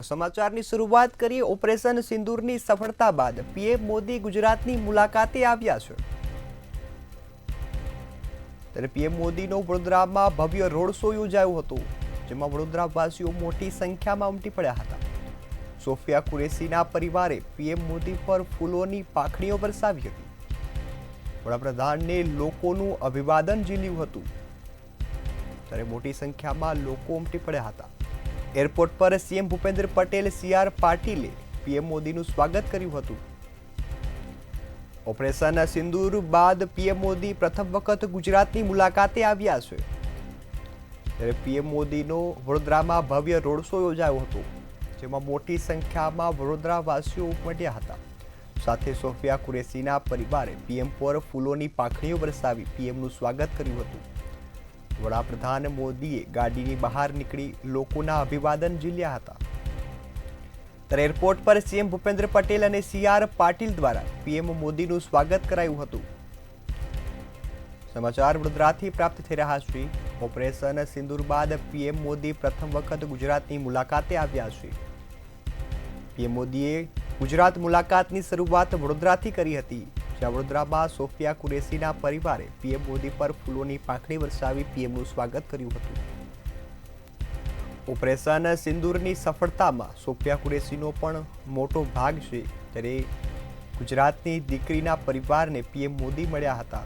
સમાચારની શરૂઆત કરીએ ઓપરેશન સિંદૂરની સફળતા બાદ પીએમ મોદી ગુજરાતની મુલાકાતે આવ્યા છે। ત્યારે પીએમ મોદીનો વડોદરામાં ભવ્ય રોડ શો યોજાયો હતો, જેમાં વડોદરાવાસીઓ મોટી સંખ્યામાં ઉમટી પડ્યા હતા। સોફિયા કુરેશીના પરિવારે પીએમ મોદી પર ફૂલોની પાંખડીઓ વરસાવી હતી। વડાપ્રધાનને લોકોનું અભિવાદન ઝીલ્યું હતું, ત્યારે મોટી સંખ્યામાં લોકો ઉમટી પડ્યા હતા। એરપોર્ટ પર સીએમ ભૂપેન્દ્ર પટેલ, સીઆર પાટીલે પીએમ મોદીનું સ્વાગત કર્યું હતું। ઓપરેશન સિંદૂર બાદ પીએમ મોદી પ્રથમ વખત ગુજરાતની મુલાકાતે આવ્યા છે। ત્યારે પીએમ મોદીનો વડોદરામાં ભવ્ય રોડ શો યોજાયો હતો, જેમાં મોટી સંખ્યામાં વડોદરાવાસીઓ ઉમટ્યા હતા। સાથે સોફિયા કુરેશીના પરિવારે પીએમ પર ફૂલોની પાંખડીઓ વરસાવી પીએમનું સ્વાગત કર્યું હતું। વડાપ્રધાન મોદીએ ગાડીની બહાર નીકળી લોકોના અભિવાદન ઝીલ્યા હતા। ત્યારે એરપોર્ટ પર સીએમ ભૂપેન્દ્ર પટેલ અને સીઆર પાટીલ દ્વારા પીએમ મોદીનું સ્વાગત કરાયું હતું। સમાચાર વડોદરાથી પ્રાપ્ત થઈ રહ્યા છે। ઓપરેશન સિંદૂર બાદ પીએમ મોદી પ્રથમ વખત ગુજરાતની મુલાકાતે આવ્યા છે। પીએમ મોદીએ ગુજરાત મુલાકાતની શરૂઆત વડોદરાથી કરી હતી, જ્યાં વડોદરામાં સોફિયા કુરેશીના પરિવારે પીએમ મોદી પર ફૂલોની પાંખડી વરસાવી પીએમનું સ્વાગત કર્યું હતું। ઓપરેશન સિંદૂરની સફળતામાં સોફિયા કુરેશીનો પણ મોટો ભાગ છે। ત્યારે ગુજરાતની દીકરીના પરિવારને પીએમ મોદી મળ્યા હતા।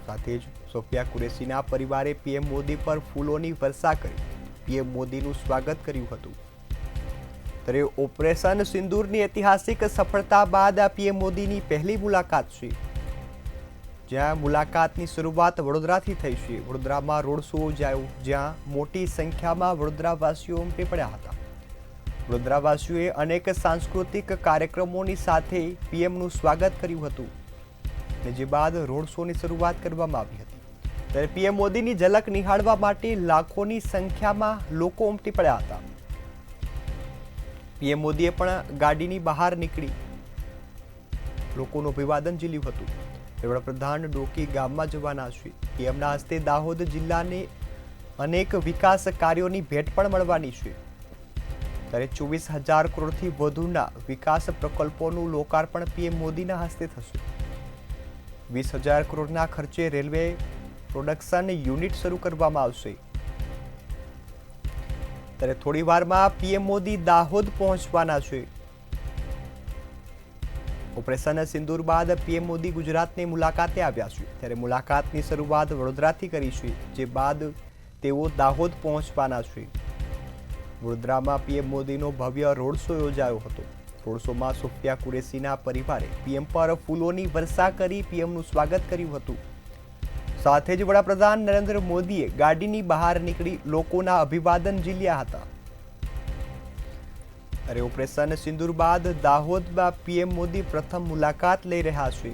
સાથે જ સોફિયા કુરેશીના પરિવારે પીએમ મોદી પર ફૂલોની વર્ષા કરી પીએમ મોદીનું સ્વાગત કર્યું હતું। ત્યારે ઓપરેશન સિંદૂરની ઐતિહાસિક સફળતા બાદ આ પીએમ મોદીની પહેલી મુલાકાત છે, જ્યાં મુલાકાતની શરૂઆત વડોદરાથી થઈ છે। વડોદરામાં રોડ શો યોજાયો, જ્યાં મોટી સંખ્યામાં વડોદરાવાસીઓ ઉમટી પડ્યા હતા। વડોદરાવાસીઓએ અનેક સાંસ્કૃતિક કાર્યક્રમોની સાથે પીએમનું સ્વાગત કર્યું હતું, અને જે બાદ રોડ શોની શરૂઆત કરવામાં આવી હતી। ત્યારે પીએમ મોદીની ઝલક નિહાળવા માટે લાખોની સંખ્યામાં લોકો ઉમટી પડ્યા હતા। પીએમ મોદીએ પણ ગાડીની બહાર નીકળી લોકોનું અભિવાદન ઝીલ્યું હતું। વડાપ્રધાન ડોકી ગામમાં જવાના છે। પીએમના હસ્તે દાહોદ જિલ્લાને અનેક વિકાસ કાર્યોની ભેટ પણ મળવાની છે। ત્યારે 24,000 કરોડથી વધુના વિકાસ પ્રકલ્પોનું લોકાર્પણ પીએમ મોદીના હસ્તે થશે। 20,000 કરોડના ખર્ચે રેલવે પ્રોડક્શન યુનિટ શરૂ કરવામાં આવશે। ત્યારે થોડી વારમાં પીએમ મોદી દાહોદ પહોંચવાના છે। ઓપરેશન સિંદૂર બાદ પીએમ મોદી ગુજરાતની મુલાકાતે આવ્યા છે। ત્યારે મુલાકાતની શરૂઆત વડોદરાથી કરી છે, જે બાદ તેઓ દાહોદ પહોંચવાના છે। વડોદરામાં પીએમ મોદીનો ભવ્ય રોડ શો યોજાયો હતો। રોડ શોમાં સોફિયા કુરેશીના પરિવારે પીએમ પર ફૂલોની વર્ષા કરી પીએમનું સ્વાગત કર્યું હતું। સાથે જ વડાપ્રધાન નરેન્દ્ર મોદીએ ગાડીની બહાર નીકળી લોકોના અભિવાદન ઝીલ્યા હતા। ત્યારે ઓપરેશન સિંદૂર બાદ દાહોદમાં પીએમ મોદી પ્રથમ મુલાકાત લઈ રહ્યા છે।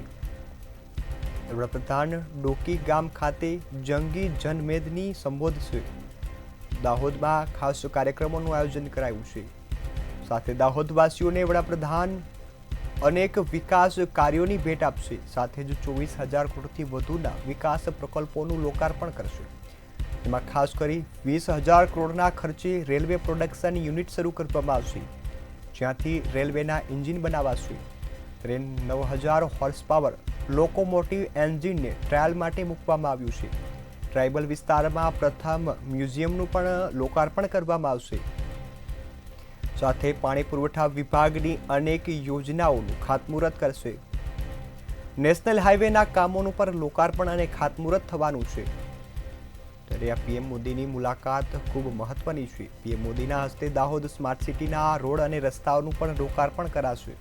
વડાપ્રધાન ડોકી ગામ ખાતે જંગી જનમેદની સંબોધશે। દાહોદમાં ખાસ કાર્યક્રમોનું આયોજન કરાયું છે। સાથે દાહોદવાસીઓને વડાપ્રધાન અનેક વિકાસ કાર્યોની ભેટ આપશે। સાથે જ 24,000 કરોડથી વધુના વિકાસ પ્રકલ્પોનું લોકાર્પણ કરશે। તેમાં ખાસ કરી 20,000 કરોડના ખર્ચે રેલવે પ્રોડક્શન યુનિટ શરૂ કરવામાં આવશે, જ્યાંથી રેલવેના એન્જિન બનાવાશે। 9,000 હોર્સ પાવર લોકોમોટિવ એન્જિનને ટ્રાયલ માટે મૂકવામાં આવ્યું છે। ટ્રાઇબલ વિસ્તારમાં પ્રથમ મ્યુઝિયમનું પણ લોકાર્પણ કરવામાં આવશે। સાથે પાણી પુરવઠા વિભાગની અનેક યોજનાઓનું ખાતમુહૂર્ત કરશે। નેશનલ હાઈવેના કામોનું પણ લોકાર્પણ અને ખાતમુહૂર્ત થવાનું છે। ત્યારે આ પીએમ મોદીની મુલાકાત ખૂબ મહત્વની છે। પીએમ મોદીના હસ્તે દાહોદ સ્માર્ટ સિટીના રોડ અને રસ્તાઓનું પણ લોકાર્પણ કરાશે।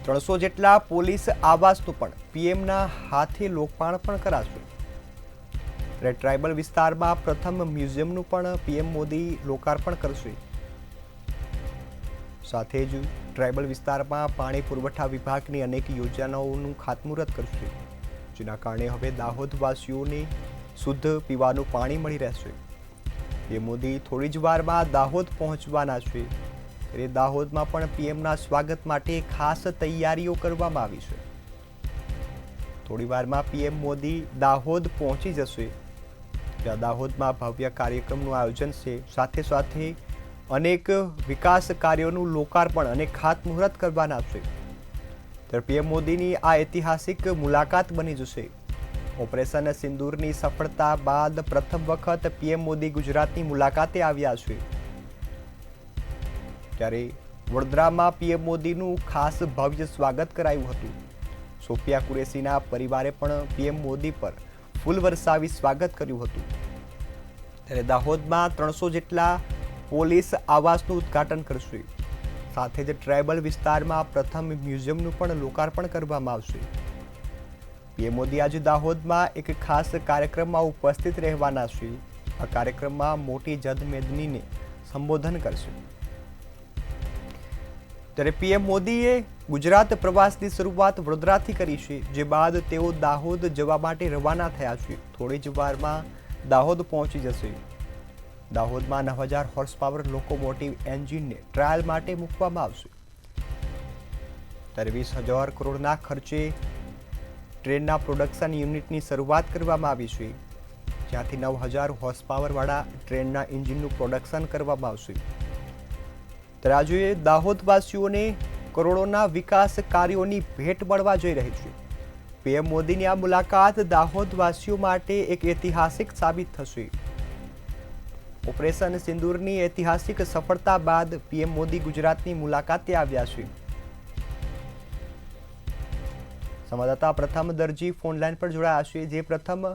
300 જેટલા પોલીસ આવાસનું પણ પીએમના હાથે લોકાર્પણ કરાશે। ટ્રાઇબલ વિસ્તારમાં પ્રથમ મ્યુઝિયમનું પણ પીએમ મોદી લોકાર્પણ કરશે। સાથે જ ટ્રાઇબલ વિસ્તારમાં પાણી પુરવઠા વિભાગની અનેક યોજનાઓનું ખાતમુહૂર્ત કરશે, જેના કારણે હવે દાહોદવાસીઓને શુદ્ધ પીવાનું પાણી મળી રહેશે। પીએમ મોદી થોડી જ વારમાં દાહોદ પહોંચવાના છે। ત્યારે દાહોદમાં પણ પીએમના સ્વાગત માટે ખાસ તૈયારીઓ કરવામાં આવી છે। થોડી વારમાં પીએમ મોદી દાહોદ પહોંચી જશે, જ્યાં દાહોદમાં ભવ્ય કાર્યક્રમનું આયોજન છે। સાથે સાથે અનેક વિકાસ કાર્યોનું લોકાર્પણ અને ખાતમુહૂર્ત કરવાના છે। ત્યારે પીએમ મોદીની આ ઐતિહાસિક મુલાકાત બની જશે। ઓપરેશન સિંદૂરની સફળતા બાદ પ્રથમ વખત પીએમ મોદી ગુજરાતની મુલાકાતે આવ્યા છે। ત્યારે વડોદરામાં પીએમ મોદીનું ખાસ ભવ્ય સ્વાગત કરાયું હતું। સોફિયા કુરેશીના પરિવારે પણ પીએમ મોદી પર ફૂલ વરસાવી સ્વાગત કર્યું હતું। ત્યારે દાહોદમાં 300 જેટલા પોલીસ આવાસનું ઉદ્ઘાટન કરશે। સાથે જ ટ્રાયબલ વિસ્તારમાં પ્રથમ મ્યુઝિયમનું પણ લોકાર્પણ કરવામાં આવશે। પીએમ મોદી આજે દાહોદમાં એક ખાસ કાર્યક્રમમાં ઉપસ્થિત રહેવાના છે। આ કાર્યક્રમમાં મોટી જનમેદનીને સંબોધન કરશે। ત્યારે પીએમ મોદીએ ગુજરાત પ્રવાસની શરૂઆત વડોદરાથી કરી છે, જે બાદ તેઓ દાહોદ જવા માટે રવાના થયા છે। થોડી જ વારમાં દાહોદ પહોંચી જશે। દાહોદમાં 9000 હોર્સ પાવર લોકોમોટિવ એન્જિનને ટ્રાયલ માટે મૂકવામાં આવશે। ત્યારે 20,000 કરોડના ખર્ચે ટ્રેનના પ્રોડક્શન યુનિટની શરૂઆત કરવામાં આવી છે, જ્યાંથી 9000 હોર્સ પાવરવાળા ટ્રેનના એન્જિનનું પ્રોડક્શન કરવામાં આવશે। ત્યારે આજે દાહોદવાસીઓને કરોડોના વિકાસ કાર્યોની ભેટ મળવા જઈ રહી છે। પીએમ મોદીની આ મુલાકાત દાહોદવાસીઓ માટે એક ઐતિહાસિક સાબિત થશે। ઓપરેશન સિંદૂરની ઐતિહાસિક સફળતા બાદ પીએમ મોદી ગુજરાતની મુલાકાતે આવ્યા છે। સંવાદદાતા પ્રથમ દરજી ફોનલાઈન પર જોડાયા છે, જે પ્રથમ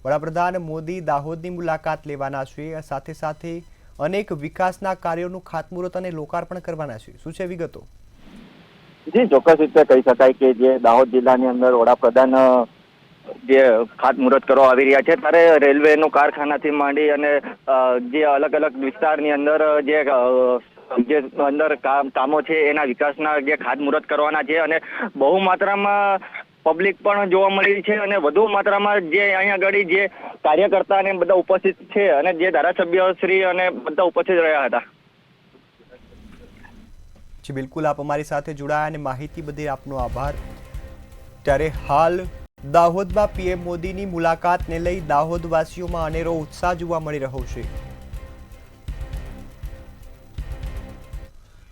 વડાપ્રધાન મોદી દાહોદની મુલાકાત લેવાના છે, સાથે સાથે અનેક વિકાસના કાર્યોનું ખાતમુહૂર્ત અને લોકાર્પણ કરવાના છે। શું છે વિગતો? જી, ચોક્કસ રીતે કહી શકાય કે જે દાહોદ જિલ્લાની અંદર વડાપ્રધાન જે ખાતમુહૂર્ત કરવા આવી રહ્યા છે, ત્યારે રેલવેનું કારખાનાથી માંડી અને જે અલગ અલગ વિસ્તારની અંદર જે અંદર કામો છે એના વિકાસના જે ખાતમુહૂર્ત કરવાના છે। અને બહુ માત્રામાં પબ્લિક પણ જોવા મળી છે અને વધુ માત્રામાં જે અહીંયા આગળ જે કાર્યકર્તા અને બધા ઉપસ્થિત છે અને જે ધારાસભ્ય શ્રી અને બધા ઉપસ્થિત રહ્યા હતા। જી બિલકુલ, આપ અમારી સાથે જોડાયા અને માહિતી બદલ આપનો આભાર। ત્યારે હાલ દાહોદમાં પીએમ મોદીની મુલાકાતને લઈ દાહોદવાસીઓમાં અનેરો ઉત્સાહ જોવા મળી રહ્યો છે।